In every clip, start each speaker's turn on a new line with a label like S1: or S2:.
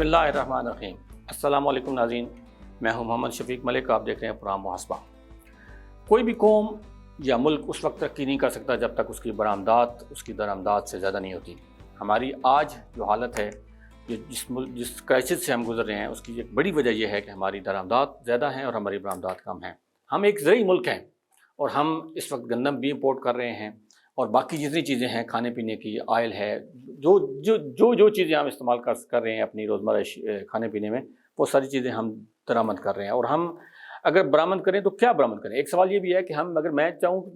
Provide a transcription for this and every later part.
S1: بسم اللہ الرحمن الرحیم۔ السلام علیکم ناظرین، میں ہوں محمد شفیق ملک، آپ دیکھ رہے ہیں پروگرام محاسبہ۔ کوئی بھی قوم یا ملک اس وقت ترقی نہیں کر سکتا جب تک اس کی برآمدات اس کی درآمدات سے زیادہ نہیں ہوتی۔ ہماری آج جو حالت ہے، جس کرائسس سے ہم گزر رہے ہیں، اس کی ایک بڑی وجہ یہ ہے کہ ہماری درآمدات زیادہ ہیں اور ہماری برآمدات کم ہیں۔ ہم ایک زرعی ملک ہیں اور ہم اس وقت گندم بھی امپورٹ کر رہے ہیں اور باقی جتنی چیزیں ہیں، کھانے پینے کی، آئل ہے، جو چیزیں ہم استعمال کر رہے ہیں اپنی روزمرہ کھانے پینے میں، وہ ساری چیزیں ہم درآمد کر رہے ہیں۔ اور ہم اگر برآمد کریں تو کیا برآمد کریں؟ ایک سوال یہ بھی ہے کہ اگر میں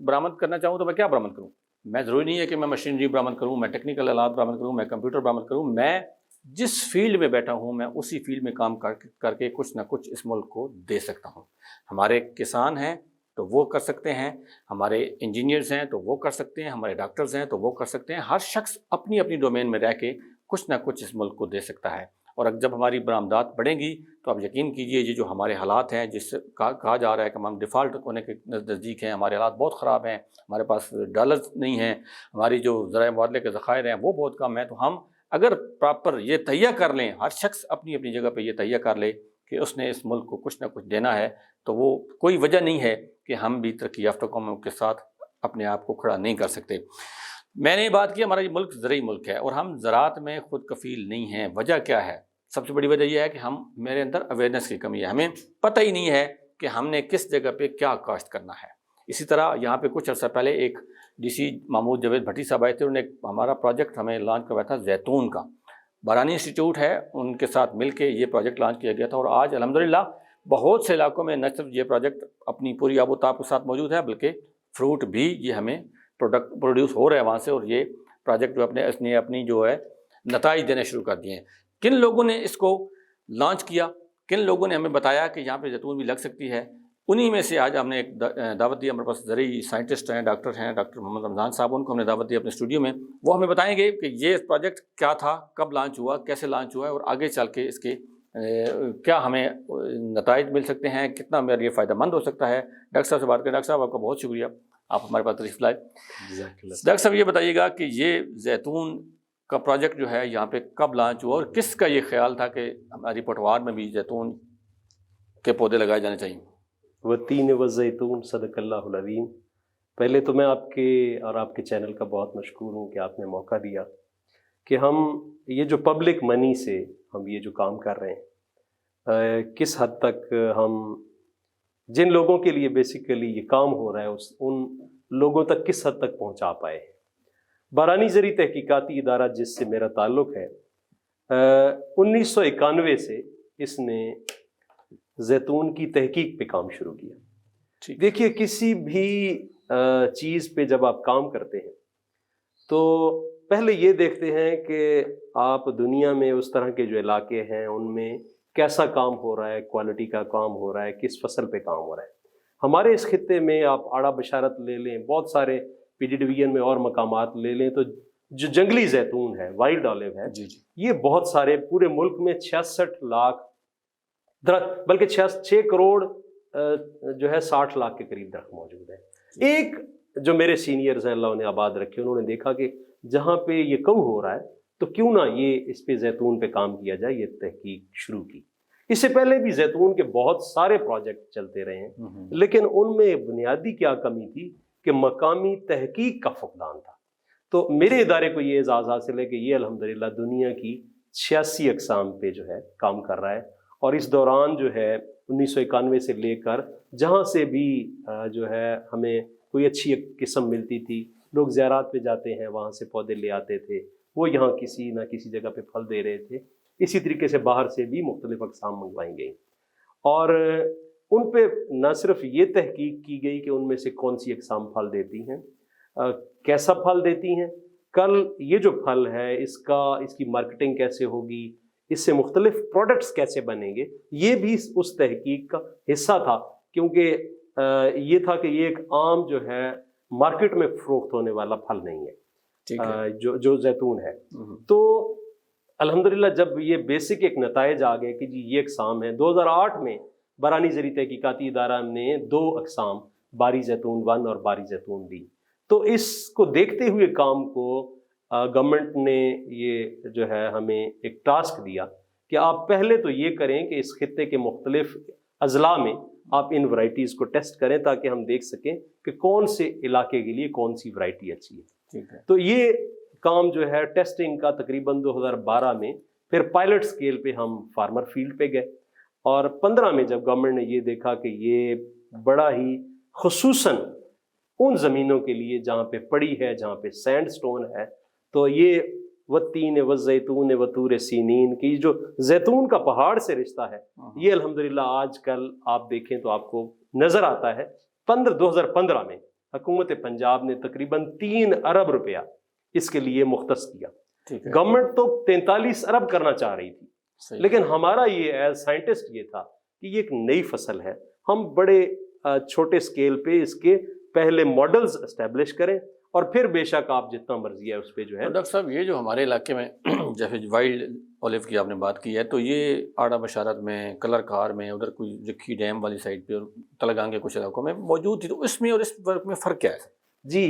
S1: برآمد کرنا چاہوں تو میں کیا برآمد کروں؟ میں ضروری نہیں ہے کہ میں مشینری برآمد کروں، میں ٹیکنیکل آلات برآمد کروں، میں کمپیوٹر برآمد کروں۔ میں جس فیلڈ میں بیٹھا ہوں، میں اسی فیلڈ میں کام کر کے کچھ نہ کچھ اس ملک کو دے سکتا ہوں۔ ہمارے کسان ہیں تو وہ کر سکتے ہیں، ہمارے انجینئرز ہیں تو وہ کر سکتے ہیں، ہمارے ڈاکٹرز ہیں تو وہ کر سکتے ہیں۔ ہر شخص اپنی اپنی ڈومین میں رہ کے کچھ نہ کچھ اس ملک کو دے سکتا ہے۔ اور جب ہماری برآمدات بڑھیں گی تو آپ یقین کیجئے، یہ جو ہمارے حالات ہیں، جس سے کہا جا رہا ہے کہ ہم ڈیفالٹ ہونے کے نزدیک ہیں، ہمارے حالات بہت خراب ہیں، ہمارے پاس ڈالرز نہیں ہیں، ہماری جو ذرائع مبادلے کے ذخائر ہیں وہ بہت کم ہیں، تو ہم اگر پراپر یہ تہیہ کر لیں، ہر شخص اپنی اپنی جگہ پہ یہ تہیہ کر لے کہ اس نے اس ملک کو کچھ نہ کچھ دینا ہے، تو وہ کوئی وجہ نہیں ہے کہ ہم بھی ترقی یافتہ قوموں کے ساتھ اپنے آپ کو کھڑا نہیں کر سکتے۔ میں نے یہ بات کی، ہمارا یہ ملک زرعی ملک ہے اور ہم زراعت میں خود کفیل نہیں ہیں۔ وجہ کیا ہے؟ سب سے بڑی وجہ یہ ہے کہ میرے اندر اویئرنیس کی کمی ہے، ہمیں پتہ ہی نہیں ہے کہ ہم نے کس جگہ پہ کیا کاشت کرنا ہے۔ اسی طرح یہاں پہ کچھ عرصہ پہلے ایک ڈی سی محمود جاوید بھٹی صاحب آئے تھے، انہوں نے ہمارا پروجیکٹ ہمیں لانچ کروایا تھا زیتون کا۔ بارانی انسٹیٹیوٹ ہے، ان کے ساتھ مل کے یہ پروجیکٹ لانچ کیا گیا تھا، اور آج الحمدللہ بہت سے علاقوں میں نہ صرف یہ پروجیکٹ اپنی پوری آب و تاب کے ساتھ موجود ہے، بلکہ فروٹ بھی یہ ہمیں پروڈیوس ہو رہا ہے وہاں سے، اور یہ پروجیکٹ جو اپنی جو ہے نتائج دینے شروع کر دیے ہیں۔ کن لوگوں نے اس کو لانچ کیا، کن لوگوں نے ہمیں بتایا کہ یہاں پہ زیتون بھی لگ سکتی ہے، انہی میں سے آج ہم نے ایک دعوت دی۔ ہمارے پاس زرعی سائنٹسٹ ہیں، ڈاکٹر محمد رمضان صاحب، ان کو ہم نے دعوت دی اپنے اسٹوڈیو میں۔ وہ ہمیں بتائیں گے کہ یہ پروجیکٹ کیا تھا، کب لانچ ہوا، کیسے لانچ ہوا ہے، اور آگے چل کے اس کے کیا ہمیں نتائج مل سکتے ہیں، کتنا ہمارے لیے فائدہ مند ہو سکتا ہے۔ ڈاکٹر صاحب سے بات کریں۔ ڈاکٹر صاحب، آپ کا بہت شکریہ، آپ ہمارے پاس تشریف لائے۔ ڈاکٹر صاحب، یہ بتائیے گا کہ یہ زیتون کا پروجیکٹ جو ہے یہاں پہ کب لانچ ہوا، اور کس کا یہ خیال تھا کہ ہماری پٹوار میں بھی زیتون کے پودے لگائے جانے چاہیے؟
S2: والتین والزیتون، صدق اللہ العظیم۔ پہلے تو میں آپ کے اور آپ کے چینل کا بہت مشکور ہوں کہ آپ نے موقع دیا کہ ہم یہ جو پبلک منی سے ہم یہ جو کام کر رہے ہیں، کس حد تک ہم جن لوگوں کے لیے بیسیکلی یہ کام ہو رہا ہے ان لوگوں تک کس حد تک پہنچا پائے ہیں۔ بارانی زرعی تحقیقاتی ادارہ جس سے میرا تعلق ہے، 1991 سے اس نے زیتون کی تحقیق پہ کام شروع کیا۔ دیکھیے، کسی بھی چیز پہ جب آپ کام کرتے ہیں تو پہلے یہ دیکھتے ہیں کہ آپ دنیا میں اس طرح کے جو علاقے ہیں ان میں کیسا کام ہو رہا ہے، کوالٹی کا کام ہو رہا ہے، کس فصل پہ کام ہو رہا ہے۔ ہمارے اس خطے میں آپ آڑا بشارت لے لیں، بہت سارے پی ڈی ڈویژن میں اور مقامات لے لیں، تو جو جنگلی زیتون ہے، وائلڈ آلیو ہے، یہ بہت سارے پورے ملک میں 66 لاکھ درخت، بلکہ 6 کروڑ جو ہے 60 لاکھ کے قریب درخت موجود ہے۔ ایک جو میرے سینئرز ہیں، اللہ انہیں آباد رکھے، انہوں نے دیکھا کہ جہاں پہ یہ کم ہو رہا ہے تو کیوں نہ یہ اس پہ زیتون پہ کام کیا جائے، یہ تحقیق شروع کی۔ اس سے پہلے بھی زیتون کے بہت سارے پروجیکٹ چلتے رہے ہیں، لیکن ان میں بنیادی کیا کمی تھی کہ مقامی تحقیق کا فقدان تھا۔ تو میرے ادارے کو یہ اعزاز حاصل ہے کہ یہ الحمدللہ دنیا کی 86 اقسام پہ جو ہے کام کر رہا ہے، اور اس دوران جو ہے 1991 سے لے کر جہاں سے بھی جو ہے ہمیں کوئی اچھی قسم ملتی تھی، لوگ زیارات پہ جاتے ہیں، وہاں سے پودے لے آتے تھے، وہ یہاں کسی نہ کسی جگہ پہ پھل دے رہے تھے۔ اسی طریقے سے باہر سے بھی مختلف اقسام منگوائی گئیں، اور ان پہ نہ صرف یہ تحقیق کی گئی کہ ان میں سے کون سی اقسام پھل دیتی ہیں، کیسا پھل دیتی ہیں، کل یہ جو پھل ہے اس کی مارکیٹنگ کیسے ہوگی، اس سے مختلف پروڈکٹس کیسے بنیں گے، یہ بھی اس تحقیق کا حصہ تھا، کیونکہ یہ تھا کہ یہ ایک عام جو ہے مارکیٹ میں فروخت ہونے والا پھل نہیں ہے جو زیتون ہے۔ تو الحمدللہ جب یہ بیسک ایک نتائج آ گئے کہ جی یہ اقسام ہے، 2008 میں بارانی زرعی تحقیقاتی ادارہ نے 2 اقسام، باری زیتون 1 اور باری زیتون B، تو اس کو دیکھتے ہوئے کام کو گورنمنٹ نے یہ جو ہے ہمیں ایک ٹاسک دیا کہ آپ پہلے تو یہ کریں کہ اس خطے کے مختلف اضلاع میں آپ ان ورائٹیز کو ٹیسٹ کریں تاکہ ہم دیکھ سکیں کہ کون سے علاقے کے لیے کون سی ورائٹی اچھی ہے. تو یہ کام جو ہے ٹیسٹنگ کا تقریباً 2012 میں پھر پائلٹ سکیل پہ ہم فارمر فیلڈ پہ گئے، اور 15 میں جب گورنمنٹ نے یہ دیکھا کہ یہ بڑا ہی خصوصاً ان زمینوں کے لیے جہاں پہ پڑی ہے، جہاں پہ سینڈ سٹون ہے، تو یہ والتین والزیتون وطور سینین کی جو زیتون کا پہاڑ سے رشتہ ہے، یہ الحمدللہ آج کل آپ دیکھیں تو آپ کو نظر آتا ہے. 2015 میں حکومت پنجاب نے تقریباً 3 ارب روپیہ اس کے لیے مختص کیا. گورنمنٹ تو 43 ارب کرنا چاہ رہی تھی، لیکن ہمارا یہ ایز سائنٹسٹ یہ تھا کہ یہ ایک نئی فصل ہے، ہم بڑے چھوٹے سکیل پہ اس کے پہلے ماڈلز اسٹیبلش کریں اور پھر بے شک آپ جتنا مرضی ہے اس پہ جو ہے.
S1: ڈاکٹر صاحب یہ جو ہمارے علاقے میں جیسے وائلڈ اولیو کی آپ نے بات کی ہے، تو یہ آڑا بشارت میں، کلر کار میں، ادھر کوئی جکھی ڈیم والی سائڈ پہ اور تلگانگ کے کچھ علاقوں میں موجود تھی، تو اس میں اور اس ورق میں فرق کیا ہے؟
S2: جی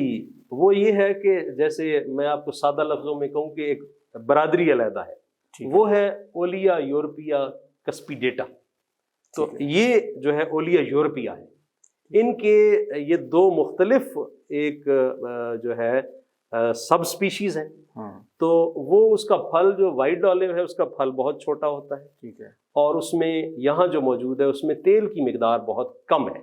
S2: وہ یہ ہے کہ جیسے میں آپ کو سادہ لفظوں میں کہوں کہ ایک برادری علیحدہ ہے، وہ ہے اولیا یورپیا کسپیڈیٹا. تو یہ جو ہے اولیا یورپیا ہے، ان کے یہ 2 مختلف ایک جو ہے سب سپیشیز ہیں. تو وہ اس کا پھل جو وائلڈ اولیو ہے اس کا پھل بہت چھوٹا ہوتا ہے، ٹھیک ہے، اور اس میں یہاں جو موجود ہے اس میں تیل کی مقدار بہت کم ہے.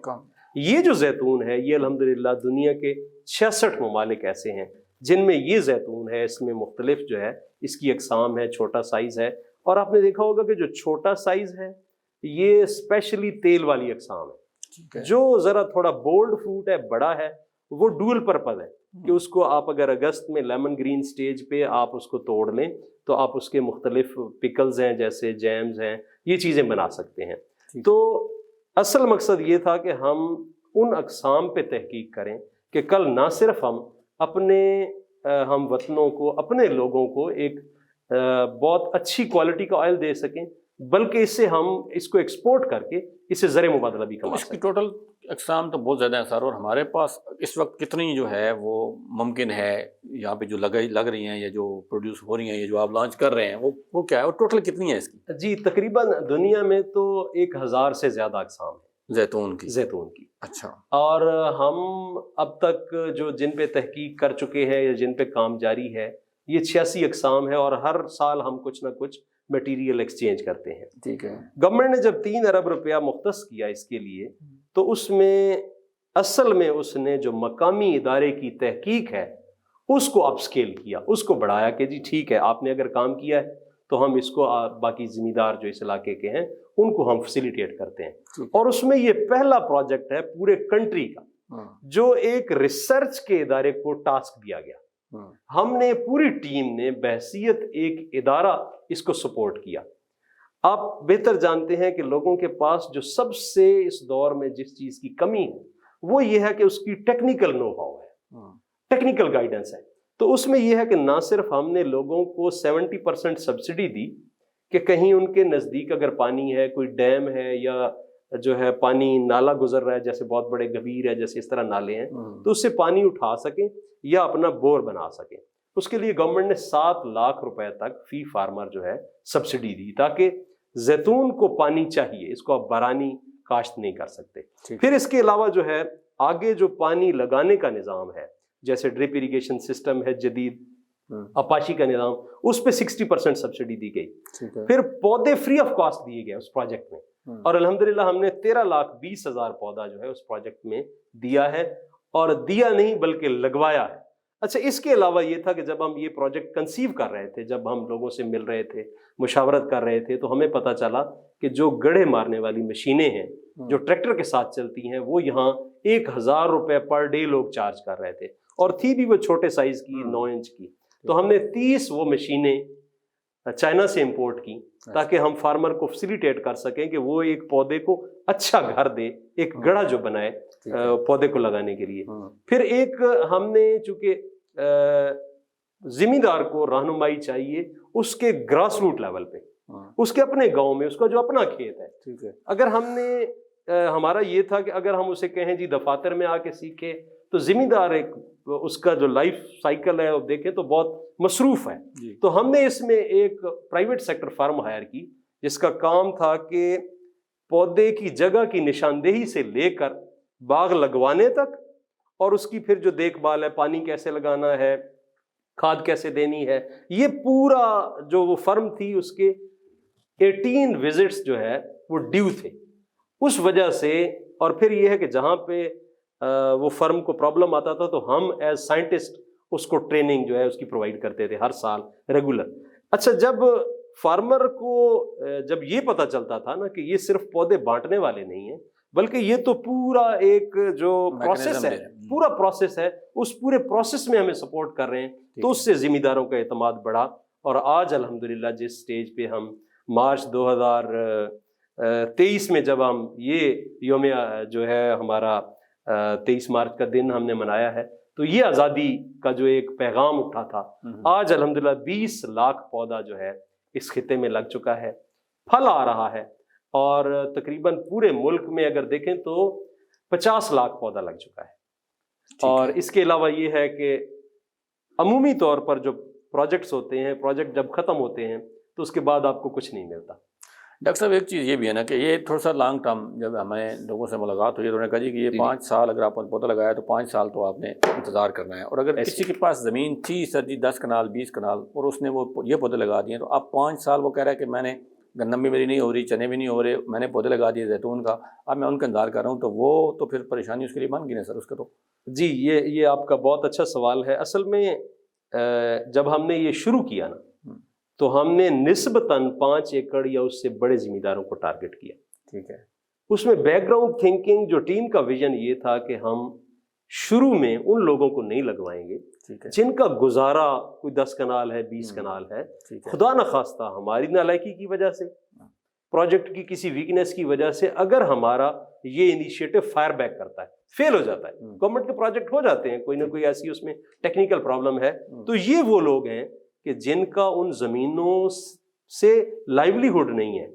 S2: یہ جو زیتون ہے یہ الحمدللہ دنیا کے 66 ممالک ایسے ہیں جن میں یہ زیتون ہے، اس میں مختلف جو ہے اس کی اقسام ہے، چھوٹا سائز ہے. اور آپ نے دیکھا ہوگا کہ جو چھوٹا سائز ہے یہ اسپیشلی تیل والی اقسام ہے. جو ذرا تھوڑا بولڈ فروٹ ہے، بڑا ہے، وہ ڈول پرپز ہے کہ اس کو آپ اگر اگست میں لیمن گرین سٹیج پہ آپ اس کو توڑ لیں تو آپ اس کے مختلف پکلز ہیں جیسے جیمز ہیں، یہ چیزیں بنا سکتے ہیں. تو اصل مقصد یہ تھا کہ ہم ان اقسام پہ تحقیق کریں کہ کل نہ صرف ہم اپنے ہم وطنوں کو، اپنے لوگوں کو ایک بہت اچھی کوالٹی کا آئل دے سکیں، بلکہ اس سے ہم اس کو ایکسپورٹ کر کے اس سے زر مبادلہ بھی کما سکیں.
S1: ٹوٹل اقسام تو بہت زیادہ ہیں سر، اور ہمارے پاس اس وقت کتنی جو ہے وہ ممکن ہے یہاں پہ جو لگ رہی ہیں یا جو پروڈیوس ہو رہی ہیں، یہ جو آپ لانچ کر رہے ہیں وہ کیا ہے اور ٹوٹل کتنی ہے اس کی؟
S2: جی تقریباً دنیا میں تو 1000 سے زیادہ اقسام ہیں زیتون کی.
S1: اچھا.
S2: اور ہم اب تک جو جن پہ تحقیق کر چکے ہیں یا جن پہ کام جاری ہے یہ 86 اقسام ہے، اور ہر سال ہم کچھ نہ کچھ میٹیریل ایکسچینج کرتے ہیں.
S1: ٹھیک ہے.
S2: گورنمنٹ نے جب 3 ارب روپیہ مختص کیا اس کے لیے تو اس میں اصل میں اس نے جو مقامی ادارے کی تحقیق ہے اس کو اپ سکیل کیا، اس کو بڑھایا کہ جی ٹھیک ہے آپ نے اگر کام کیا ہے تو ہم اس کو باقی ذمہ دار جو اس علاقے کے ہیں ان کو ہم فیسیلیٹیٹ کرتے ہیں. اور اس میں یہ پہلا پروجیکٹ ہے پورے کنٹری کا جو ایک ریسرچ کے ادارے کو ٹاسک دیا گیا. ہم نے پوری ٹیم نے بحیثیت ایک ادارہ اس کو سپورٹ کیا. آپ بہتر جانتے ہیں کہ لوگوں کے پاس جو سب سے اس دور میں جس چیز کی کمی ہے وہ یہ ہے کہ اس کی ٹیکنیکل نو ہاؤ ہے، ٹیکنیکل گائیڈنس ہے. تو اس میں یہ ہے کہ نہ صرف ہم نے لوگوں کو 70% سبسڈی دی کہ کہیں ان کے نزدیک اگر پانی ہے، کوئی ڈیم ہے یا جو ہے پانی نالا گزر رہا ہے جیسے بہت بڑے گبیر ہے جیسے اس طرح نالے ہیں، تو اس سے پانی اٹھا سکیں یا اپنا بور بنا سکیں. اس کے لیے گورنمنٹ نے 7 لاکھ روپے تک فی فارمر جو ہے سبسڈی دی تاکہ زیتون کو پانی چاہیے، اس کو آپ بارانی کاشت نہیں کر سکتے. پھر اس کے علاوہ جو ہے آگے جو پانی لگانے کا نظام ہے جیسے ڈرپ اریگیشن سسٹم ہے جدید، اپاشی کا نظام، اس پہ 60% سبسڈی دی گئی. پھر پودے فری آف کاسٹ دیے گئے اس پروجیکٹ میں، اور الحمدللہ ہم نے 13,20,000 پودا جو ہے اس پروجیکٹ میں دیا ہے، اور دیا نہیں بلکہ لگوایا ہے. اچھا اس کے علاوہ یہ تھا کہ جب ہم یہ پروجیکٹ کنسیو کر رہے تھے، جب ہم لوگوں سے مل رہے تھے، مشاورت کر رہے تھے، تو ہمیں پتہ چلا کہ جو گڑھے مارنے والی مشینیں ہیں جو ٹریکٹر کے ساتھ چلتی ہیں وہ یہاں 1,000 روپے پر ڈے لوگ چارج کر رہے تھے، اور تھی بھی وہ چھوٹے سائز کی 9 انچ کی. تو ہم نے 30 وہ مشینیں چائنا سے امپورٹ کی تاکہ ہم فارمر کو فیسیلیٹیٹ کر سکیں کہ وہ ایک پودے کو اچھا گھر دے، ایک گڑھا جو بنائے پودے کو لگانے کے لیے. پھر ایک ہم نے چونکہ ذمہ دار کو رہنمائی چاہیے اس کے گراس روٹ لیول پہ، اس کے اپنے گاؤں میں، اس کا جو اپنا کھیت ہے. اگر ہم نے ہمارا یہ تھا کہ اگر ہم اسے کہیں جی دفاتر میں آ کے سیکھے تو ذمہ دار ایک اس کا جو لائف سائیکل ہے وہ دیکھیں تو بہت مصروف ہے. تو ہم نے اس میں ایک پرائیویٹ سیکٹر فرم ہائر کی جس کا کام تھا کہ پودے کی جگہ کی نشاندہی سے لے کر باغ لگوانے تک، اور اس کی پھر جو دیکھ بھال ہے، پانی کیسے لگانا ہے، کھاد کیسے دینی ہے، یہ پورا جو وہ فرم تھی اس کے 18 وزٹس جو ہے وہ ڈیو تھے اس وجہ سے۔ اور پھر یہ ہے کہ جہاں پہ وہ فرم کو پرابلم آتا تھا تو ہم ایز سائنٹسٹ اس کو ٹریننگ جو ہے اس کی پرووائڈ کرتے تھے ہر سال ریگولر۔ اچھا، جب فارمر کو جب یہ پتہ چلتا تھا نا کہ یہ صرف پودے بانٹنے والے نہیں ہیں، بلکہ یہ تو پورا ایک جو پروسیس ہے، پورا پروسیس ہے، اس پورے پروسیس میں ہمیں سپورٹ کر رہے ہیں، تو اس سے ذمہ داروں کا اعتماد بڑھا۔ اور آج الحمدللہ جس سٹیج پہ ہم مارچ 2023 میں جب ہم یہ یوم جو ہے ہمارا 23 مارچ کا دن ہم نے منایا ہے، تو یہ آزادی کا جو ایک پیغام اٹھا تھا، آج الحمدللہ 20 لاکھ پودا جو ہے اس خطے میں لگ چکا ہے، پھل آ رہا ہے، اور تقریباً پورے ملک میں اگر دیکھیں تو 50 لاکھ پودا لگ چکا ہے۔ اور اس کے علاوہ یہ ہے کہ عمومی طور پر جو پروجیکٹس ہوتے ہیں، پروجیکٹ جب ختم ہوتے ہیں تو اس کے بعد آپ کو کچھ نہیں ملتا۔
S1: ڈاکٹر صاحب ایک چیز یہ بھی ہے نا کہ یہ تھوڑا سا لانگ ٹرم، جب ہمیں لوگوں سے ملاقات ہوئی تو انہوں نے کہا جی کہ یہ 5 سال اگر آپ نے پودا لگایا تو 5 سال تو آپ نے انتظار کرنا ہے، اور اگر کسی کے پاس زمین تھی سر جی 10 کنال 20 کنال اور اس نے وہ یہ پودے لگا دیے، تو اب 5 سال وہ کہہ رہا ہے کہ میں نے گندم بھی میری نہیں ہو رہی، چنے بھی نہیں ہو رہے، میں نے پودے لگا دیے زیتون کا، اب میں ان کا انتظار کر رہا ہوں، تو وہ تو پھر پریشانی اس کے لیے بن گئی نا سر اس کا۔ تو
S2: جی یہ آپ کا بہت اچھا سوال ہے۔ اصل میں جب ہم نے یہ شروع کیا نا تو ہم نے نسبتاً 5 ایکڑ یا اس سے بڑے زمین داروں کو ٹارگٹ کیا۔
S1: ٹھیک ہے،
S2: اس میں بیک گراؤنڈ تھنکنگ جو ٹیم کا ویژن یہ تھا کہ ہم شروع میں ان لوگوں کو نہیں لگوائیں گے جن کا گزارا کوئی 10 کنال ہے، 20 کنال ہے، خدا نخواستہ ہماری نالائکی کی وجہ سے، پروجیکٹ کی کسی ویکنیس کی وجہ سے اگر ہمارا یہ انیشیٹو فائر بیک کرتا ہے، فیل ہو جاتا ہے، گورنمنٹ کے پروجیکٹ ہو جاتے ہیں، کوئی نہ کوئی ایسی اس میں ٹیکنیکل پرابلم ہے، تو یہ وہ لوگ ہیں کہ جن کا ان زمینوں سے لائیولیہڈ نہیں ہے،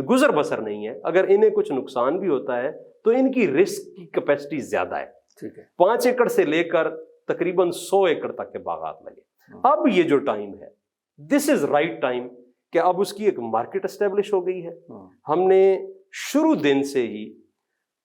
S2: گزر بسر نہیں ہے، اگر انہیں کچھ نقصان بھی ہوتا ہے تو ان کی رسک کی کیپیسٹی زیادہ ہے۔ ٹھیک ہے، 5 ایکڑ سے لے کر تقریباً 100 ایکڑ تک کے باغات لگے۔ اب یہ جو ٹائم ہے، دس از رائٹ ٹائم کہ اب اس کی ایک مارکیٹ اسٹیبلش ہو گئی ہے۔ ہم نے شروع دن سے ہی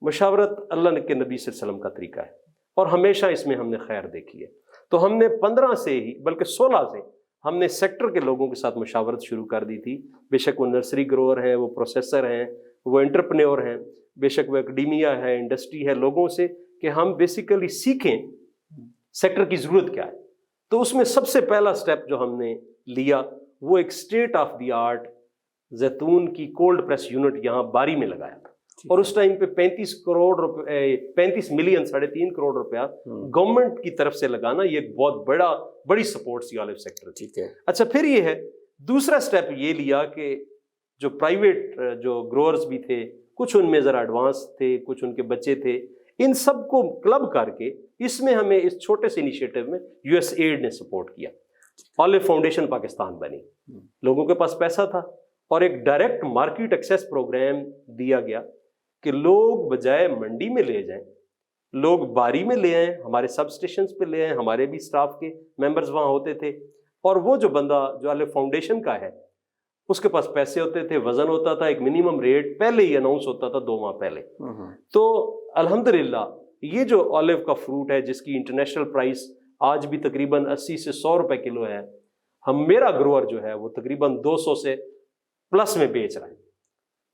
S2: مشاورت اللہ کے نبی صلی اللہ علیہ وسلم کا طریقہ ہے، اور ہمیشہ اس میں ہم نے خیر دیکھی ہے، تو ہم نے 15 سے ہی بلکہ 16 سے ہم نے سیکٹر کے لوگوں کے ساتھ مشاورت شروع کر دی تھی، بے شک وہ نرسری گروور ہیں، وہ پروسیسر ہیں، وہ انٹرپرینور ہیں، بے شک وہ اکیڈیمیا ہے، انڈسٹری ہے، لوگوں سے کہ ہم بیسیکلی سیکھیں سیکٹر کی ضرورت کیا ہے۔ تو اس میں سب سے پہلا سٹیپ جو ہم نے لیا وہ ایک اسٹیٹ آف دی آرٹ زیتون کی کولڈ پریس یونٹ یہاں باری میں لگایا تھا، اور اس ٹائم پہ 35 ملین 3.5 کروڑ روپیہ گورنمنٹ کی طرف سے لگانا، یہ ایک بہت بڑی سپورٹ سی آلو سیکٹر تھی۔ اچھا، پھر یہ ہے دوسرا سٹیپ یہ لیا کہ جو پرائیویٹ جو گروورز بھی تھے، کچھ ان میں ذرا ایڈوانس تھے، کچھ ان کے بچے تھے، ان سب کو کلب کر کے اس میں ہمیں اس چھوٹے سے انیشیٹو میں یو ایس ایڈ نے سپورٹ کیا، آلو فاؤنڈیشن پاکستان بنی، لوگوں کے پاس پیسہ تھا، اور ایک ڈائریکٹ مارکیٹ ایکسیس پروگرام دیا گیا کہ لوگ بجائے منڈی میں لے جائیں، لوگ باری میں لے آئیں، ہمارے سب اسٹیشنز پہ لے آئیں، ہمارے بھی سٹاف کے ممبرز وہاں ہوتے تھے، اور وہ جو بندہ جو آلو فاؤنڈیشن کا ہے اس کے پاس پیسے ہوتے تھے، وزن ہوتا تھا، ایک منیمم ریٹ پہلے ہی اناؤنس ہوتا تھا 2 ماہ پہلے۔ تو الحمدللہ یہ جو آلیو کا فروٹ ہے جس کی انٹرنیشنل پرائس آج بھی تقریباً 80 سے 100 روپے کلو ہے، میرا گروور جو ہے وہ تقریباً 200 سے پلس میں بیچ رہا ہے۔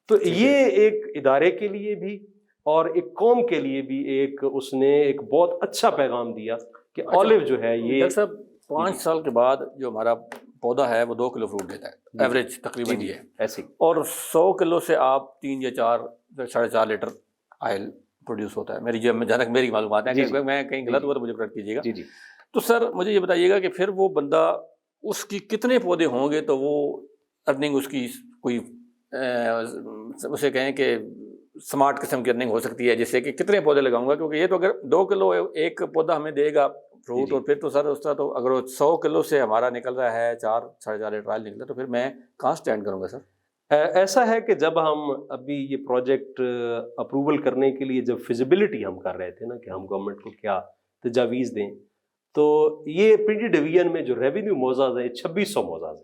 S2: تو یہ ایک ادارے کے لیے بھی اور ایک قوم کے لیے بھی اس نے ایک بہت اچھا پیغام دیا کہ آلیو جو ہے یہ
S1: ڈاکٹر صاحب 5 سال کے بعد جو ہمارا پودا ہے وہ 2 کلو فروٹ دیتا ہے ایوریج تقریباً یہ ہے ایسے، اور 100 کلو سے آپ 3 یا 4 4.5 لیٹر آئل پروڈیوس ہوتا ہے، میری معلومات ہیں، کہ میں کہیں غلط ہوا تو مجھے کریکٹ کیجیے گا۔ تو سر مجھے یہ بتائیے گا کہ پھر وہ بندہ اس کی کتنے پودے ہوں گے تو وہ ارننگ اس کی کوئی اسے کہیں کہ سمارٹ قسم کی ارننگ ہو سکتی ہے، جس سے کہ کتنے پودے لگاؤں گا، کیونکہ یہ تو اگر 2 کلو ایک پودا ہمیں دے گا فروٹ، اور پھر تو سر اس طرح تو اگر 100 کلو سے ہمارا نکل رہا ہے 4.5 لیٹر آئل نکلتا ہے، تو پھر میں کہاں سٹینڈ کروں گا سر؟
S2: ایسا ہے کہ جب ہم ابھی یہ پروجیکٹ اپروول کرنے کے لیے جب فیزیبلٹی ہم کر رہے تھے نا کہ ہم گورنمنٹ کو کیا تجاویز دیں، تو یہ پی ڈی ڈویژن میں جو ریونیو موضاز ہے 2600 موضاز ہے،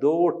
S2: 2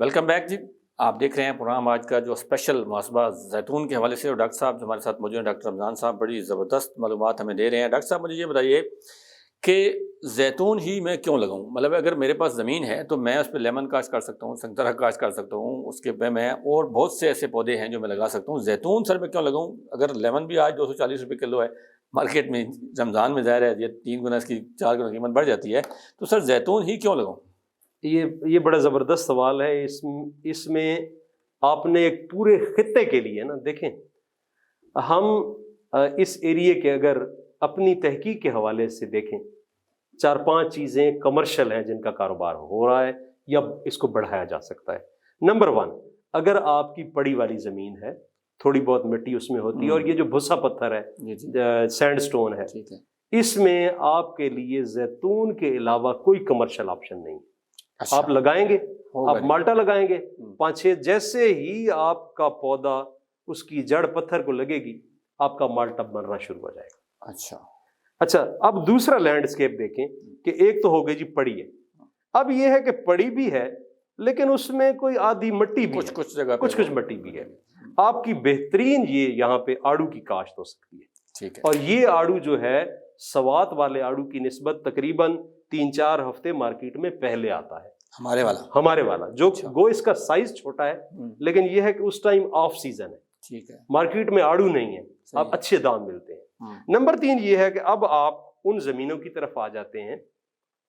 S1: ویلکم بیک جی. آپ دیکھ رہے ہیں پروگرام آج کا جو اسپیشل محاسبہ زیتون کے حوالے سے، اور ڈاکٹر صاحب جو ہمارے ساتھ موجود ہیں ڈاکٹر رمضان صاحب بڑی زبردست معلومات ہمیں دے رہے ہیں. ڈاکٹر صاحب مجھے یہ بتائیے کہ زیتون ہی میں کیوں لگاؤں؟ مطلب اگر میرے پاس زمین ہے تو میں اس پہ لیمن کاشت کر سکتا ہوں، سنگترا کاشت کر سکتا ہوں، اس کے پہ میں اور بہت سے ایسے پودے ہیں جو میں لگا سکتا ہوں. زیتون سر میں کیوں لگاؤں؟ اگر لیمن بھی آج 240 روپے کلو ہے مارکیٹ میں، رمضان میں ظاہر ہے یہ 3 گنا اس کی 4 گنا قیمت بڑھ جاتی ہے، تو سر زیتون ہی کیوں لگاؤں؟
S2: یہ بڑا زبردست سوال ہے. اس میں آپ نے ایک پورے خطے کے لیے نا، دیکھیں ہم اس ایریے کے اگر اپنی تحقیق کے حوالے سے دیکھیں 4-5 چیزیں کمرشل ہیں جن کا کاروبار ہو رہا ہے یا اس کو بڑھایا جا سکتا ہے. نمبر 1، اگر آپ کی پڑی والی زمین ہے، تھوڑی بہت مٹی اس میں ہوتی ہے، اور یہ جو بھسا پتھر ہے سینڈ سٹون ہے، اس میں آپ کے لیے زیتون کے علاوہ کوئی کمرشل آپشن نہیں. آپ لگائیں گے، آپ مالٹا لگائیں گے 5-6، جیسے ہی آپ کا پودا اس کی جڑ پتھر کو لگے گی آپ کا مالٹا بننا شروع ہو جائے گا. اچھا اب دوسرا لینڈسکیپ دیکھیں کہ ایک تو ہو گئی جی پڑی ہے. اب یہ ہے کہ پڑی بھی ہے لیکن اس میں کوئی آدھی مٹی بھی ہے، کچھ جگہ کچھ مٹی بھی ہے. آپ کی بہترین یہ یہاں پہ آڑو کی کاشت ہو سکتی ہے. ٹھیک ہے. اور یہ آڑو جو ہے سوات والے آڑو کی نسبت تقریباً 3-4 ہفتے مارکیٹ میں پہلے آتا ہے. ہمارے والا جو گو اس کا سائز چھوٹا ہے، لیکن یہ ہے کہ اس ٹائم آف سیزن ہے. ٹھیک ہے. مارکیٹ میں آڑو نہیں ہے، اب اچھے دام ملتے ہیں. نمبر 3 یہ ہے کہ اب آپ ان زمینوں کی طرف آ جاتے ہیں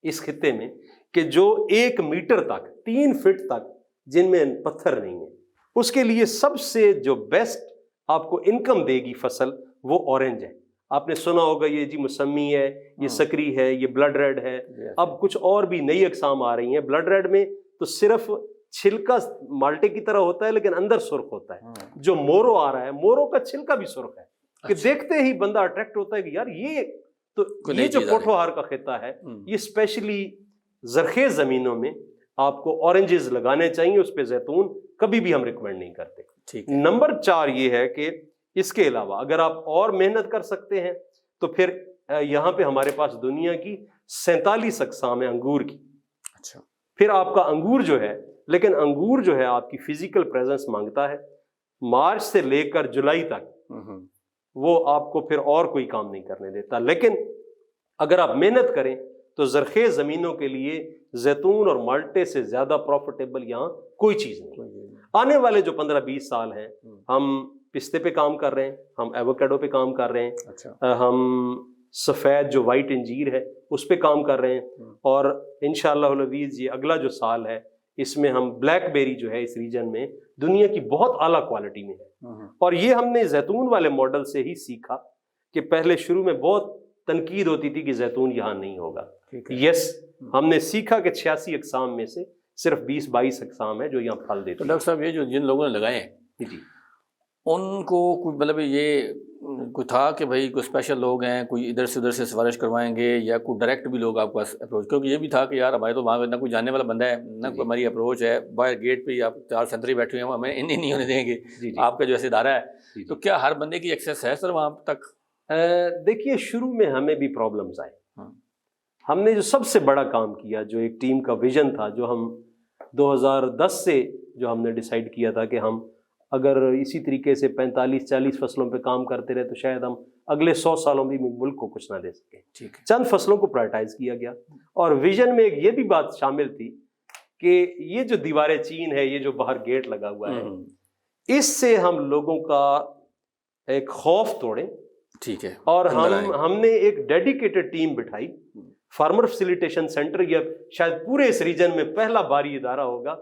S2: اس خطے میں کہ جو 1 میٹر تک 3 فٹ تک جن میں پتھر نہیں ہے، اس کے لیے سب سے جو بیسٹ آپ کو انکم دے گی فصل وہ اورنج ہے. آپ نے سنا ہوگا یہ جی موسمی ہے، یہ سکری ہے، یہ بلڈ ریڈ ہے. اب کچھ اور بھی نئی اقسام آ رہی ہیں. بلڈ ریڈ میں تو صرف چھلکا مالٹے کی طرح ہوتا ہے لیکن اندر سرخ ہوتا ہے. جو مورو آ رہا ہے، مورو کا چھلکا بھی سرخ ہے کہ دیکھتے ہی بندہ اٹریکٹ ہوتا ہے کہ یار یہ جو پوٹھوہار کا خطہ ہے، یہ اسپیشلی زرخیز زمینوں میں آپ کو اورنجز لگانے چاہیے. اس پہ زیتون کبھی بھی ہم ریکمینڈ نہیں کرتے. نمبر 4 یہ ہے کہ اس کے علاوہ اگر آپ اور محنت کر سکتے ہیں تو پھر یہاں پہ ہمارے پاس دنیا کی 47 اقسام ہیں انگور کی. اچھا. پھر آپ کا انگور جو ہے، لیکن انگور جو ہے آپ کی فزیکل پریزنس مانگتا ہے. مارچ سے لے کر جولائی تک وہ آپ کو پھر اور کوئی کام نہیں کرنے دیتا. لیکن اگر آپ محنت کریں تو زرخیز زمینوں کے لیے زیتون اور مالٹے سے زیادہ پروفیٹیبل یہاں کوئی چیز نہیں. آنے والے جو 15-20 سال ہیں ہم پستے پہ کام کر رہے ہیں، ہم ایووکیڈو پہ کام کر رہے ہیں، ہم سفید جو وائٹ انجیر ہے اس پہ کام کر رہے ہیں، اور انشاءاللہ العزیز یہ اگلا جو سال ہے اس میں ہم بلیک بیری جو ہے اس ریجن میں دنیا کی بہت اعلیٰ کوالٹی میں ہے. اور یہ ہم نے زیتون والے ماڈل سے ہی سیکھا کہ پہلے شروع میں بہت تنقید ہوتی تھی کہ زیتون یہاں نہیں ہوگا. یس، ہم نے سیکھا کہ 86 اقسام میں سے صرف 20-22 اقسام ہے جو یہاں پھل دیتے ہیں.
S1: ڈاکٹر صاحب یہ جو جن لوگوں نے لگائے ہیں جی، ان کو کوئی مطلب یہ کوئی تھا کہ بھائی کوئی اسپیشل لوگ ہیں، کوئی ادھر سے ادھر سے سفارش کروائیں گے، یا کوئی ڈائریکٹ بھی لوگ آپ کے پاس اپروچ؟ کیونکہ یہ بھی تھا کہ یار ہمارے تو وہاں نہ کوئی جاننے والا بندہ ہے، نہ کوئی ہماری اپروچ ہے، باہر گیٹ پہ ہی آپ 4 سنتری بیٹھے ہوئے ہیں، ہمیں انہیں نہیں ہونے دیں گے. آپ کا جو ایسے ادارہ ہے تو کیا ہر بندے کی ایکسیس ہے سر وہاں تک؟
S2: دیکھیے شروع میں ہمیں بھی پرابلمز آئے. ہم نے جو سب سے بڑا کام کیا، جو ایک ٹیم کا ویژن تھا، جو ہم 2010 سے جو ہم نے ڈیسائیڈ کیا تھا کہ ہم اگر اسی طریقے سے 45-40 فصلوں پہ کام کرتے رہے تو شاید ہم اگلے 100 سالوں میں ملک کو کچھ نہ دے سکیں. چند فصلوں کو پرائرٹائز کیا گیا، اور ویژن میں ایک یہ بھی بات شامل تھی کہ یہ جو دیوار چین ہے، یہ جو باہر گیٹ لگا ہوا ہے، اس سے ہم لوگوں کا ایک خوف توڑیں. ٹھیک ہے. اور ہم نے ایک ڈیڈیکیٹڈ ٹیم بٹھائی، فارمر فیسیلیٹیشن سینٹر، یہ شاید پورے اس ریجن میں پہلا باری ادارہ ہوگا،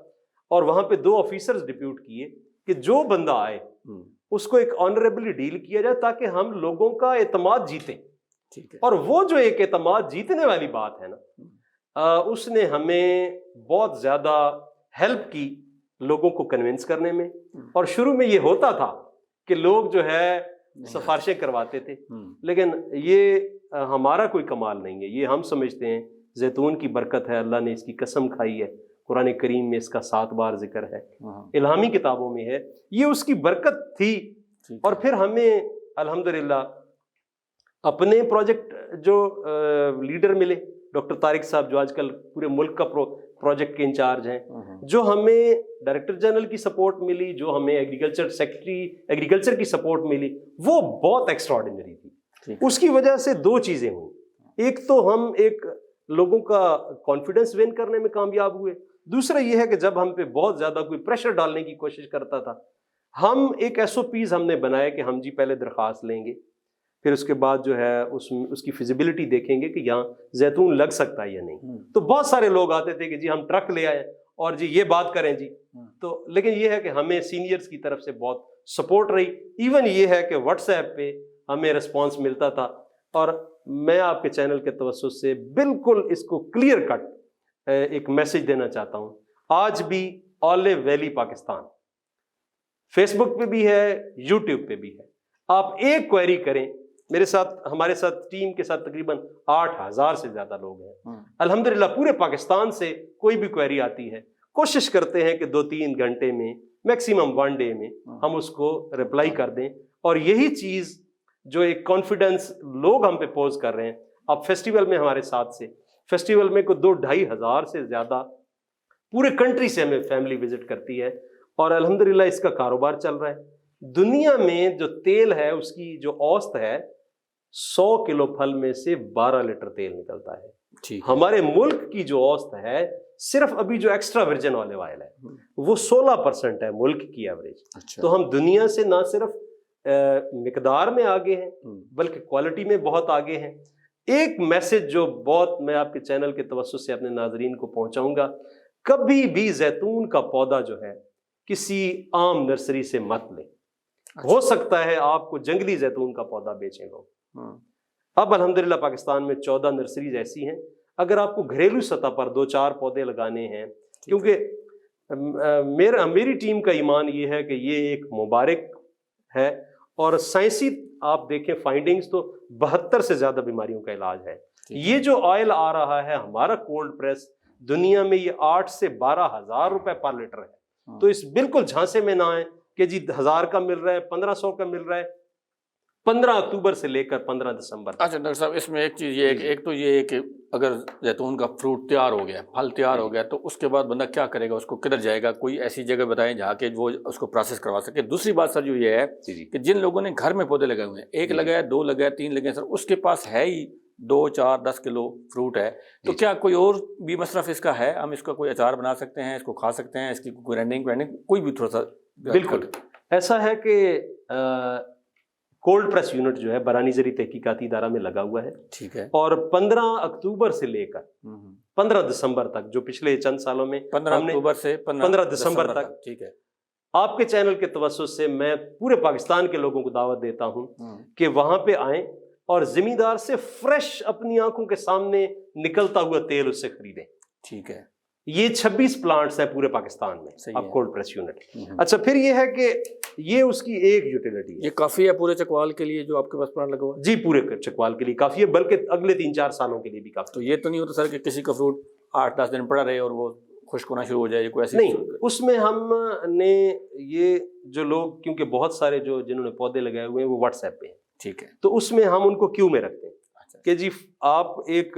S2: اور وہاں پہ 2 آفیسرز ڈپیوٹ کیے کہ جو بندہ آئے اس کو ایک آنریبلی ڈیل کیا جائے تاکہ ہم لوگوں کا اعتماد جیتیں. اور وہ جو ایک اعتماد جیتنے والی بات ہے نا، اس نے ہمیں بہت زیادہ ہیلپ کی لوگوں کو کنونس کرنے میں. اور شروع میں یہ ہوتا تھا کہ لوگ جو ہے سفارشیں کرواتے تھے، لیکن یہ ہمارا کوئی کمال نہیں ہے، یہ ہم سمجھتے ہیں زیتون کی برکت ہے. اللہ نے اس کی قسم کھائی ہے، قرآن کریم میں اس کا 7 بار ذکر ہے، الہامی کتابوں میں ہے، یہ اس کی برکت تھی. اور پھر ہمیں الحمدللہ اپنے پروجیکٹ جو لیڈر ملے، ڈاکٹر طارق صاحب جو آج کل پورے ملک کا پروجیکٹ کے انچارج ہیں، جو ہمیں ڈائریکٹر جنرل کی سپورٹ ملی، جو ہمیں ایگریکلچر سیکرٹری ایگریکلچر کی سپورٹ ملی، وہ بہت ایکسٹراڈنری تھی۔ اس کی وجہ سے دو چیزیں ہوئیں، ایک تو ہم ایک لوگوں کا کانفیڈنس ون کرنے میں کامیاب ہوئے، دوسرا یہ ہے کہ جب ہم پہ بہت زیادہ کوئی پریشر ڈالنے کی کوشش کرتا تھا، ہم ایک SOPs ہم نے بنائے کہ ہم جی پہلے درخواست لیں گے، پھر اس کے بعد جو ہے اس کی فیزیبلٹی دیکھیں گے کہ یہاں زیتون لگ سکتا ہے یا نہیں۔ تو بہت سارے لوگ آتے تھے کہ جی ہم ٹرک لے آئے اور جی یہ بات کریں جی، تو لیکن یہ ہے کہ ہمیں سینئرز کی طرف سے بہت سپورٹ رہی، ایون یہ ہے کہ واٹس ایپ پہ ہمیں رسپانس ملتا تھا۔ اور میں آپ کے چینل کے توسط سے بالکل اس کو کلیئر کٹ ایک میسج دینا چاہتا ہوں، آج بھی آلیو ویلی پاکستان فیس بک پہ بھی ہے، یوٹیوب پہ بھی ہے، آپ ایک کوئری کریں، میرے ساتھ ہمارے ساتھ ٹیم کے ساتھ تقریباً 8000 سے زیادہ لوگ ہیں الحمدللہ، پورے پاکستان سے کوئی بھی کوئری آتی ہے، کوشش کرتے ہیں کہ 2-3 گھنٹے میں میکسیمم 1 ڈے میں ہم اس کو رپلائی کر دیں۔ اور یہی چیز جو ایک کانفیڈنس لوگ ہم پہ پوز کر رہے ہیں، اب فیسٹیول میں ہمارے ساتھ سے فیسٹیول میں کوئی 2-2.5 ہزار سے زیادہ پورے کنٹری سے ہمیں فیملی وزٹ کرتی ہے، اور الحمدللہ اس کا کاروبار چل رہا ہے۔ دنیا میں جو تیل ہے اس کی جو اوسط ہے 100 کلو پھل میں سے 12 لیٹر تیل نکلتا ہے۔ ہمارے ملک کی جو اوسط ہے صرف ابھی جو ایکسٹرا ورجن آلیو آئل ہے وہ 16% ہے ملک کی ایوریج۔ تو ہم دنیا سے نہ صرف مقدار میں آگے ہیں بلکہ کوالٹی میں بہت آگے ہیں۔ ایک میسج جو بہت میں آپ کے چینل کے توسط سے اپنے ناظرین کو پہنچاؤں گا، کبھی بھی زیتون کا پودا جو ہے کسی عام نرسری سے مت لیں۔ ہو سکتا ہے آپ کو جنگلی زیتون کا پودا بیچیں لوگ۔ اب الحمدللہ پاکستان میں 14 نرسریز ایسی ہیں، اگر آپ کو گھریلو سطح پر 2-4 پودے لگانے ہیں، کیونکہ میری ٹیم کا ایمان یہ ہے کہ یہ ایک مبارک ہے، اور سائنسی آپ دیکھیں فائنڈنگز تو 72 سے زیادہ بیماریوں کا علاج ہے۔ یہ جو آئل آ رہا ہے ہمارا کولڈ پریس، دنیا میں یہ 8 سے 12 ہزار روپے پر لیٹر ہے۔ تو اس بالکل جھانسے میں نہ آئیں کہ جی 1000 کا مل رہا ہے، 1500 کا مل رہا ہے، 15 اکتوبر سے لے کر 15 دسمبر۔
S1: اچھا ڈاکٹر صاحب، اس میں ایک چیز یہ ہے کہ ایک تو یہ ہے کہ اگر زیتون کا فروٹ تیار ہو گیا، پھل تیار ہو گیا، تو اس کے بعد بندہ کیا کرے گا، اس کو کدھر جائے گا؟ کوئی ایسی جگہ بتائیں جہاں کہ وہ اس کو پروسیس کروا سکے۔ دوسری بات سر جو یہ ہے کہ جن لوگوں نے گھر میں پودے لگائے ہوئے ہیں، 1 لگایا، 2 لگایا، 3 لگائے، سر اس کے پاس ہے ہی 2, 4, 10 کلو فروٹ ہے، تو کیا کوئی اور بھی مصرف اس کا ہے؟ ہم اس کا کوئی اچار بنا سکتے ہیں، اس کو کھا سکتے ہیں، اس کی کوئی رینڈنگ کوئی بھی تھوڑا سا؟
S2: بالکل ایسا ہے کہ کولڈ پریس یونٹ جو ہے برانی زرعی تحقیقاتی ادارہ میں لگا ہوا ہے، ٹھیک ہے، اور 15 اکتوبر سے لے کر 15 دسمبر تک، جو پچھلے چند سالوں میں
S1: 15 اکتوبر سے 15
S2: دسمبر تک،
S1: ٹھیک ہے،
S2: آپ کے چینل کے توسط سے میں پورے پاکستان کے لوگوں کو دعوت دیتا ہوں کہ وہاں پہ آئیں اور زمیندار سے فریش اپنی آنکھوں کے سامنے نکلتا ہوا تیل اس سے خریدیں۔ ٹھیک ہے، یہ 26 پلانٹس ہیں پورے پاکستان میں اب کولڈ پریس یونٹ۔ اچھا، پھر یہ ہے کہ یہ اس کی ایک یوٹیلیٹی ہے۔
S1: یہ کافی ہے پورے چکوال کے لیے جو آپ کے پاس پلانٹ لگا ہوا ہے؟
S2: جی پورے چکوال کے لیے کافی ہے، بلکہ اگلے 3-4 سالوں کے لیے بھی کافی۔
S1: تو یہ تو نہیں ہوتا سر کہ کسی کا فروٹ 8-10 دن پڑا رہے اور وہ خشک ہونا شروع ہو جائے؟ کوئی ایسی
S2: نہیں، اس میں ہم نے یہ جو لوگ، کیونکہ بہت سارے جو جنہوں نے پودے لگائے ہوئے ہیں وہ واٹس ایپ پہ ہیں، ٹھیک ہے، تو اس میں ہم ان کو کیو میں رکھتے ہیں کہ جی آپ ایک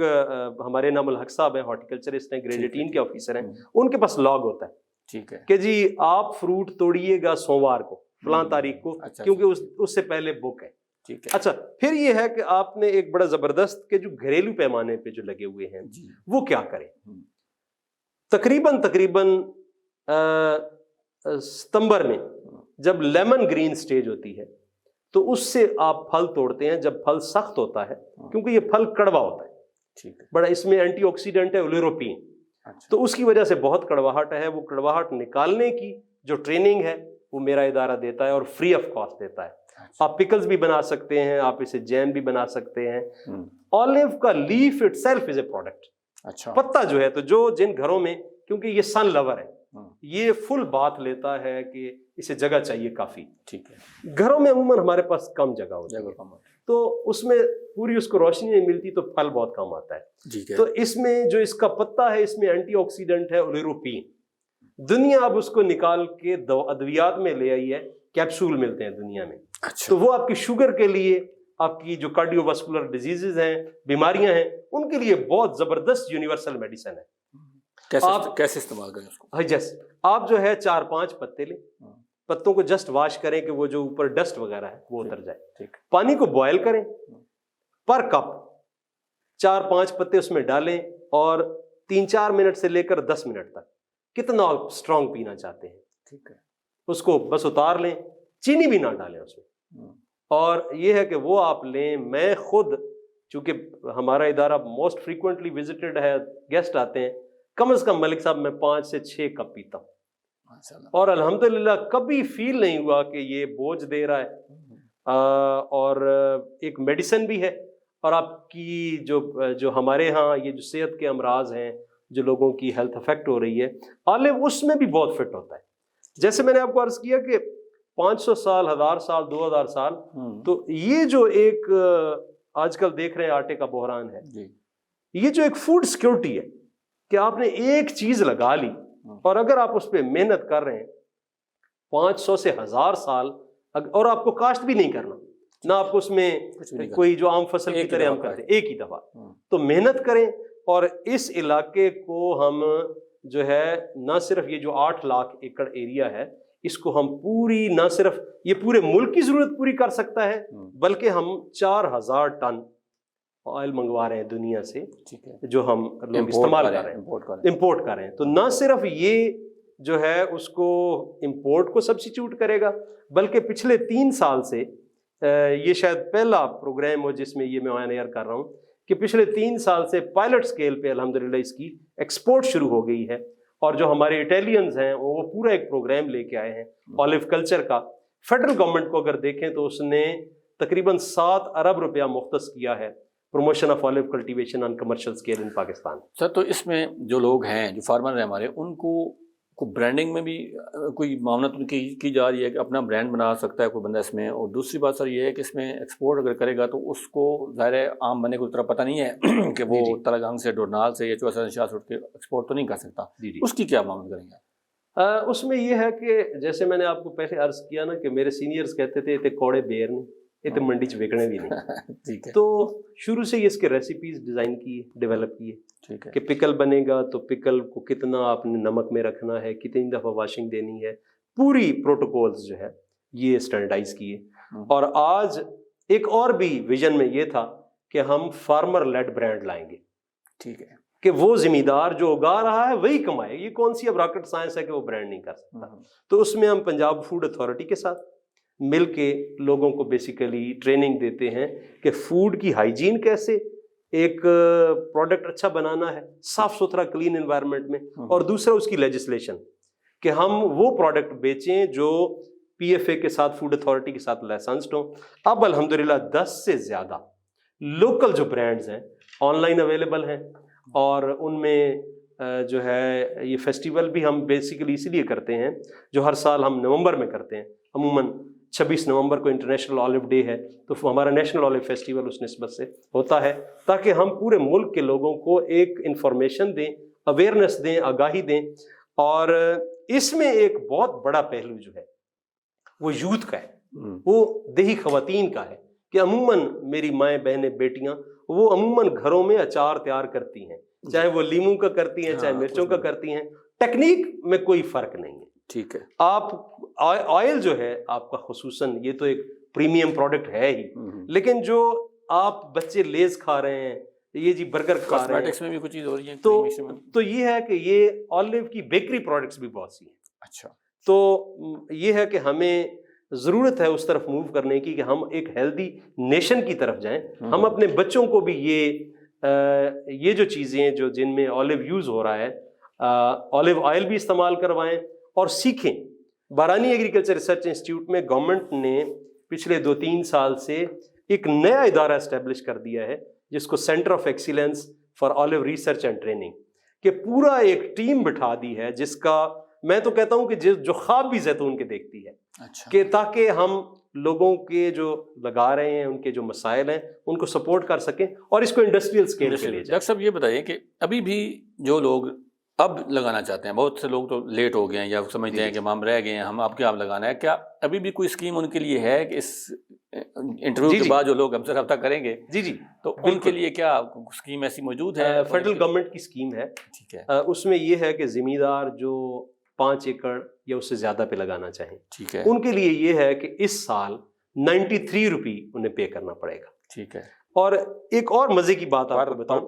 S2: ہمارے نام الحق صاحب ہیں، ہارٹیکلچرسٹ ہیں، گریڈ 18 کے آفیسر ہیں، ان کے پاس لاگ ہوتا ہے، ٹھیک ہے، کہ جی آپ فروٹ توڑیے گا سوموار کو فلاں تاریخ کو، کیونکہ اس سے پہلے بک ہے، ٹھیک ہے۔ اچھا، پھر یہ ہے کہ آپ نے ایک بڑا زبردست کہ جو گھریلو پیمانے پہ جو لگے ہوئے ہیں وہ کیا کریں۔ تقریباً ستمبر میں جب لیمن گرین سٹیج ہوتی ہے تو اس سے آپ پھل توڑتے ہیں، جب پھل سخت ہوتا ہے، کیونکہ یہ پھل کڑوا ہوتا ہے، ٹھیک ہے، بڑا اس میں اینٹی آکسیڈنٹ ہے اولیروپین، تو اس کی وجہ سے بہت کڑواہٹ ہے۔ وہ کڑواہٹ نکالنے کی جو ٹریننگ ہے وہ میرا ادارہ دیتا ہے اور فری آف کاسٹ دیتا ہے۔ آپ پکلز بھی بنا سکتے ہیں، آپ اسے جیم بھی بنا سکتے ہیں۔ آلیو کا leaf itself is a product, اچھا، پتا جو ہے، تو جن گھروں میں، کیونکہ یہ سن لور ہے، یہ فل بات لیتا ہے کہ اسے جگہ چاہیے کافی، ٹھیک ہے، گھروں میں عموماً ہمارے پاس کم جگہ ہوتی ہے تو اس میں پوری اس کو روشنی نہیں ملتی تو پھل بہت کم آتا ہے۔ تو اس میں جو اس کا پتا ہے، اس میں اینٹی آکسیڈنٹ ہے اولیروپین، دنیا اب اس کو نکال کے ادویات میں لے آئی ہے، کیپسول ملتے ہیں دنیا میں، تو وہ آپ کی شوگر کے لیے، آپ کی جو کارڈیو واسکولر ڈیزیزز ہیں، بیماریاں ہیں، ان کے لیے بہت زبردست یونیورسل میڈیسن ہے۔
S1: کیسے استعمال کریں اس کو؟
S2: جیسے آپ جو ہے 4-5 پتے لیں، پتوں کو جسٹ واش کریں کہ وہ جو اوپر ڈسٹ وغیرہ ہے وہ اتر جائے، پانی کو بوائل کریں، پر کپ 4-5 پتے اس میں ڈالیں اور 3-4 منٹ سے لے کر 10 منٹ تک، کتنا آپ اسٹرانگ پینا چاہتے ہیں ٹھیک ہے اس کو بس اتار لیں، چینی بھی نہ ڈالیں اس میں۔ اور یہ ہے کہ وہ آپ لیں، میں خود چونکہ ہمارا ادارہ موسٹ فریکوینٹلی وزٹڈ ہے، گیسٹ آتے ہیں، کم از کم ملک صاحب میں 5 سے 6 کپ پیتا ہوں، اور الحمدللہ کبھی فیل نہیں ہوا کہ یہ بوجھ دے رہا ہے، اور ایک میڈیسن بھی ہے، اور آپ کی جو ہمارے ہاں یہ جو صحت کے امراض ہیں، جو لوگوں کی ہیلتھ افیکٹ ہو رہی ہے، آلو اس میں بھی بہت فٹ ہوتا ہے۔ جیسے میں نے آپ کو عرض کیا کہ 500 سال، 1000 سال، 2000 سال، تو یہ جو ایک آج کل دیکھ رہے ہیں آٹے کا بحران ہے، یہ جو ایک فوڈ سیکورٹی ہے کہ آپ نے ایک چیز لگا لی اور اگر آپ اس پہ محنت کر رہے ہیں 500 سے 1000 سال، اور آپ کو کاشت بھی نہیں کرنا، نہ آپ کو اس میں کوئی جو عام فصل کی طرح ہم کرتے ہیں ایک ہی دفعہ، تو محنت کریں، اور اس علاقے کو ہم جو ہے نہ صرف یہ جو 8 لاکھ ایکڑ ایریا ہے، اس کو ہم پوری، نہ صرف یہ پورے ملک کی ضرورت پوری کر سکتا ہے، بلکہ ہم 4000 ٹن آئل منگوا رہے ہیں دنیا سے، جو ہم لوگ استعمال کر رہے ہیں، امپورٹ کر رہے ہیں۔ تو نہ صرف یہ جو ہے اس کو امپورٹ کو سبسٹیٹیوٹ کرے گا، بلکہ پچھلے 3 سال سے یہ شاید پہلا پروگرام ہو جس میں یہ میں آن ایئر کر رہا ہوں کہ پچھلے 3 سال سے پائلٹ سکیل پہ الحمدللہ اس کی ایکسپورٹ شروع ہو گئی ہے، اور جو ہمارے اٹیلینز ہیں وہ پورا ایک پروگرام لے کے آئے ہیں آلیو کلچر کا۔ فیڈرل گورنمنٹ کو اگر دیکھیں تو اس نے تقریباً 7 ارب روپیہ مختص کیا ہے promotion of olive cultivation on commercial scale in Pakistan.
S1: Sir تو اس میں جو لوگ ہیں، جو فارمر ہیں ہمارے، ان کو برانڈنگ میں بھی کوئی معاونت ان کی جا رہی ہے کہ اپنا برانڈ بنا سکتا ہے کوئی بندہ اس میں؟ اور دوسری بات سر یہ ہے کہ اس میں ایکسپورٹ اگر کرے گا تو اس کو ظاہر ہے عام بندے کو اتنا پتہ نہیں ہے کہ وہ تلنگانگ سے، ڈورنال سے یا چوسا شاہ سے اٹھ کے ایکسپورٹ تو نہیں کر سکتا، اس کی کیا معاونت کریں گے؟
S2: اس میں یہ ہے کہ جیسے میں نے آپ کو پہلے عرض کیا نا کہ میرے سینئرز کہتے تھے تے کوڑے بیر نہیں، یہ تو منڈی چ وکنے بھی نہیں، ٹھیک ہے۔ تو شروع سے یہ اس کے ریسیپیز ڈیزائن کیے، ڈیولپ کیے، ٹھیک ہے، کہ پکل بنے گا تو پکل کو کتنا آپ نے نمک میں رکھنا ہے، کتنی دفعہ واشنگ دینی ہے، پوری پروٹوکولز جو ہے یہ اسٹینڈرڈائز کیے۔ اور آج ایک اور بھی ویژن میں یہ تھا کہ ہم فارمر لیڈ برانڈ لائیں گے، ٹھیک ہے، کہ وہ ذمہ دار جو اگا رہا ہے وہی کمائے، یہ کون سی اب راکٹ سائنس ہے کہ وہ برانڈ نہیں کر سکتا۔ تو اس میں ہم پنجاب فوڈ اتھارٹی کے ساتھ مل کے لوگوں کو بیسیکلی ٹریننگ دیتے ہیں کہ فوڈ کی ہائیجین کیسے، ایک پروڈکٹ اچھا بنانا ہے صاف ستھرا کلین انوائرمنٹ میں، اور دوسرا اس کی لیجسلیشن کہ ہم وہ پروڈکٹ بیچیں جو پی ایف اے کے ساتھ، فوڈ اتھارٹی کے ساتھ لائسنسڈ ہوں۔ اب الحمدللہ 10 سے زیادہ لوکل جو برانڈز ہیں آن لائن اویلیبل ہیں، اور ان میں جو ہے یہ فیسٹیول بھی ہم بیسیکلی اسی لیے کرتے ہیں جو ہر سال ہم نومبر میں کرتے ہیں، عموماً 26 نومبر کو انٹرنیشنل آلیو ڈے ہے، تو ہمارا نیشنل آلیو فیسٹیول اس نسبت سے ہوتا ہے تاکہ ہم پورے ملک کے لوگوں کو ایک انفارمیشن دیں، اویئرنیس دیں، آگاہی دیں۔ اور اس میں ایک بہت بڑا پہلو جو ہے وہ یوتھ کا ہے، وہ دیہی خواتین کا ہے کہ عموماً میری مائیں، بہنیں، بیٹیاں وہ عموماً گھروں میں اچار تیار کرتی ہیں، چاہے وہ لیموں کا کرتی ہیں، چاہے مرچوں کا کرتی ہیں، ٹیکنیک میں کوئی فرق نہیں ہے، ٹھیک ہے۔ آپ آئل جو ہے آپ کا خصوصاً یہ تو ایک پریمیم پروڈکٹ ہے ہی، لیکن جو آپ بچے لیز کھا رہے ہیں، یہ جی برگر کھا رہے ہیں،
S1: میں بھی کچھ چیز ہو رہی ہے،
S2: تو یہ ہے کہ یہ آلیو کی بیکری پروڈکٹس بھی بہت سی ہیں۔ اچھا، تو یہ ہے کہ ہمیں ضرورت ہے اس طرف موو کرنے کی کہ ہم ایک ہیلدی نیشن کی طرف جائیں، ہم اپنے بچوں کو بھی یہ جو چیزیں جو جن میں آلیو یوز ہو رہا ہے، آلیو آئل بھی استعمال کروائیں اور سیکھیں۔ بارانی ایگریکلچر ریسرچ انسٹیٹیوٹ میں گورنمنٹ نے پچھلے 2-3 سال سے ایک نیا ادارہ اسٹیبلش کر دیا ہے جس کو centre of excellence for olive research and training, کہ پورا ایک ٹیم بٹھا دی ہے جس کا میں تو کہتا ہوں کہ جو خواب بھی زیتون کے دیکھتی ہے، کہ تاکہ ہم لوگوں کے جو لگا رہے ہیں ان کے جو مسائل ہیں ان کو سپورٹ کر سکیں اور اس کو انڈسٹریل اسکیل پہ لے جائیں۔
S1: ڈاکٹر صاحب یہ بتائیے کہ ابھی بھی جو لوگ اب لگانا چاہتے ہیں. بہت سے لوگ تو لیٹ ہو گئے ہیں یا سمجھتے ہیں کہ ہم رہ گئے ہیں, ہم اب کیا لگانا ہے. کیا ابھی بھی کوئی اسکیم ان کے لیے ہے کہ اس انٹرویو کے بعد جو لوگ ہم سے رابطہ کریں گے تو ان کے لیے کیا اسکیم ایسی موجود ہے؟
S2: فیڈرل گورنمنٹ کی اسکیم ہے. ٹھیک ہے. اس میں یہ ہے کہ زمیندار جو 5 ایکڑ یا اس سے زیادہ پہ لگانا چاہیں, ٹھیک ہے, ان کے لیے یہ ہے کہ اس سال 93 روپی انہیں پے کرنا پڑے گا. ٹھیک ہے. اور ایک اور مزے کی بات آپ کو بتاؤں,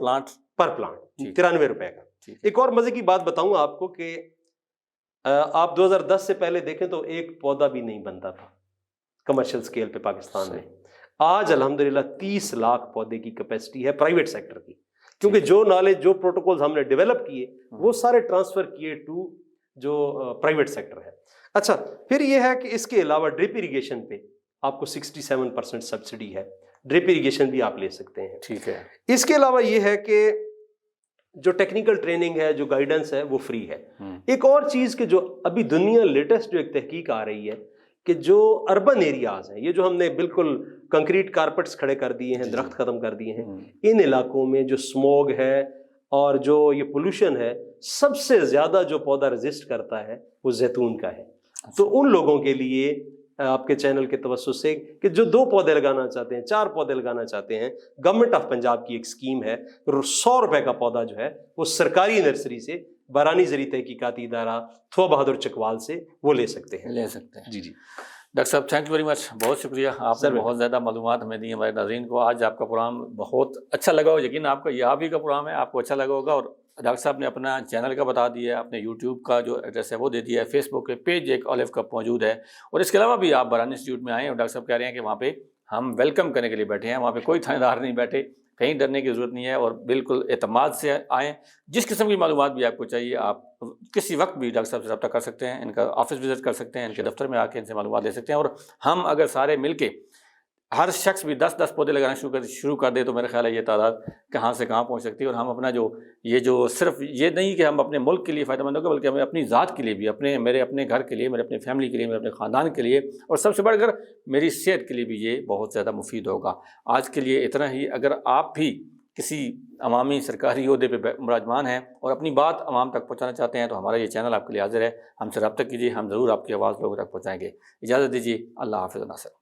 S2: پر پلانٹ 93 روپے کا. ایک اور مزے کی بات بتاؤں آپ کو کہ آپ 2010 سے پہلے دیکھیں تو ایک پودا بھی نہیں بنتا تھا کمرشل سکیل پہ پاکستان میں. آج الحمدللہ 30 لاکھ پودے کی کیپیسٹی ہے پرائیویٹ سیکٹر کی, کیونکہ جو نالج جو پروٹوکولز ہم نے ڈیولپ کیے وہ سارے ٹرانسفر کیے ٹو جو پرائیویٹ سیکٹر ہے. اچھا, پھر یہ ہے کہ اس کے علاوہ ڈرپ اریگیشن پہ آپ کو 67% سبسڈی ہے, ڈرپ اریگیشن بھی آپ لے سکتے ہیں. ٹھیک ہے. اس کے علاوہ یہ ہے کہ جو ٹیکنیکل ٹریننگ ہے, جو گائیڈنس ہے, وہ فری ہے. ایک اور چیز کہ جو ابھی دنیا لیٹسٹ جو ایک تحقیق آ رہی ہے کہ جو اربن ایریاز ہیں, یہ جو ہم نے بالکل کنکریٹ کارپٹس کھڑے کر دیے ہیں, درخت ختم کر دیے ہیں, ان علاقوں میں جو اسموگ ہے اور جو یہ پولوشن ہے, سب سے زیادہ جو پودا رزسٹ کرتا ہے وہ زیتون کا ہے. تو ان لوگوں کے لیے آپ کے چینل کے توسط سے کہ جو 2 پودے لگانا چاہتے ہیں, 4 پودے لگانا چاہتے ہیں, گورنمنٹ آف پنجاب کی ایک اسکیم ہے, 100 روپے کا پودا جو ہے وہ سرکاری نرسری سے بارانی زرعی تحقیقاتی ادارہ تھو بہادر چکوال سے وہ لے سکتے ہیں. جی جی
S1: ڈاکٹر صاحب, تھینک یو ویری مچ, بہت شکریہ. آپ نے بہت زیادہ معلومات ہمیں دی ہمارے ناظرین کو. آج آپ کا پروگرام بہت اچھا لگا ہو, یقین آپ کا یہ آپ ہی کا پروگرام ہے, آپ کو اچھا لگا ہوگا. اور ڈاکٹر صاحب نے اپنا چینل کا بتا دیا ہے, اپنے یوٹیوب کا جو ایڈریس ہے وہ دے دیا ہے, فیس بک کے پیج ایک الیف کپ موجود ہے, اور اس کے علاوہ بھی آپ برانی انسٹیٹیوٹ میں آئیں. اور ڈاکٹر صاحب کہہ رہے ہیں کہ وہاں پہ ہم ویلکم کرنے کے لیے بیٹھے ہیں, وہاں پہ کوئی تھانے دار نہیں بیٹھے, کہیں ڈرنے کی ضرورت نہیں ہے, اور بالکل اعتماد سے آئیں. جس قسم کی معلومات بھی آپ کو چاہیے آپ کسی وقت بھی ڈاکٹر صاحب سے رابطہ کر سکتے ہیں, ان کا آفس وزٹ کر سکتے ہیں, ان کے دفتر میں آ کے ان سے معلومات لے سکتے ہیں. اور ہم اگر سارے مل کے ہر شخص بھی 10 پودے لگانا شروع کر دے تو میرا خیال ہے یہ تعداد کہاں سے کہاں پہنچ سکتی ہے. اور ہم اپنا جو صرف یہ نہیں کہ ہم اپنے ملک کے لیے فائدہ مند ہوگا, بلکہ ہمیں اپنی ذات کے لیے بھی, میرے اپنے گھر کے لیے, میرے اپنے فیملی کے لیے, میرے اپنے خاندان کے لیے, اور سب سے بڑھ کر میری صحت کے لیے بھی یہ بہت زیادہ مفید ہوگا. آج کے لیے اتنا ہی. اگر آپ بھی کسی عوامی سرکاری عہدے پہ مراجمان ہیں اور اپنی بات عوام تک پہنچانا چاہتے ہیں تو ہمارا یہ چینل آپ کے لیے حاضر ہے. ہم سے رابطہ کیجیے, ہم ضرور آپ کی آواز لوگوں تک پہنچائیں گے. اجازت دیجیے, اللہ حافظ. ناصر.